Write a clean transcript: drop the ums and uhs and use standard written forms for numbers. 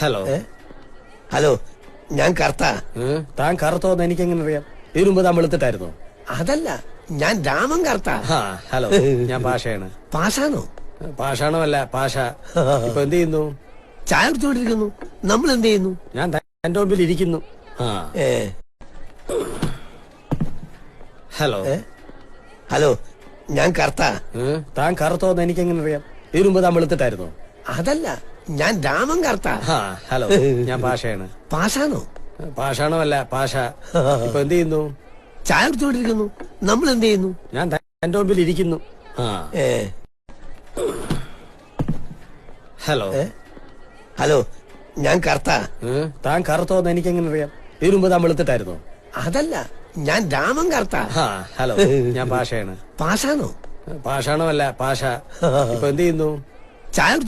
Hello hello, ഞാൻ കർത്ത. താൻ കറുത്തോന്ന് എനിക്കെങ്ങനെ അറിയാം? ഇതിനു മുമ്പ് താൻ വെളുത്തിട്ടായിരുന്നോ? അതല്ല, ഞാൻ രാമൻ കർത്ത. ഹലോ, ഞാൻ പാഷയാണ്. പാഷാണോ? പാഷാണോ അല്ല, പാഷ. ഇപ്പൊ എന്ത് ചെയ്യുന്നു? ചായ കുടിച്ചോണ്ടിരിക്കുന്നു. നമ്മൾ എന്ത് ചെയ്യുന്നു? ഞാൻ എന്റെ മുമ്പിൽ ഇരിക്കുന്നു. ഹലോ ഹലോ, ഞാൻ കർത്ത. താൻ കറുത്തോന്ന് എനിക്കെങ്ങനെ അറിയാം? ഇതിനു മുമ്പ് താൻ വെളുത്തിട്ടായിരുന്നോ? അതല്ല, ഞാൻ രാമൻ കർത്ത. ഹലോ, ഞാൻ പാഷയാണ്. പാഷാണോ? പാഷാണോ അല്ല, പാഷ. ഇപ്പൊ എന്ത് ചെയ്യുന്നു? ചായ കുടിച്ചോണ്ടിരിക്കുന്നു. നമ്മൾ എന്ത് ചെയ്യുന്നു? ഞാൻ എന്റെ മുമ്പിൽ ഇരിക്കുന്നു. ഹലോ ഹലോ, ഞാൻ കർത്ത. താൻ കറുത്തോന്ന് എനിക്കെങ്ങനെ അറിയാം? ഇതിനു മുമ്പ് താൻ വെളുത്തിട്ടായിരുന്നോ? അതല്ല, ഞാൻ രാമൻ കർത്ത. ഹലോ, ഞാൻ പാഷയാണ്. പാഷാണോ? പാഷാണോ അല്ല, പാഷ. ഇപ്പൊ എന്ത് ചെയ്യുന്നു? ചായ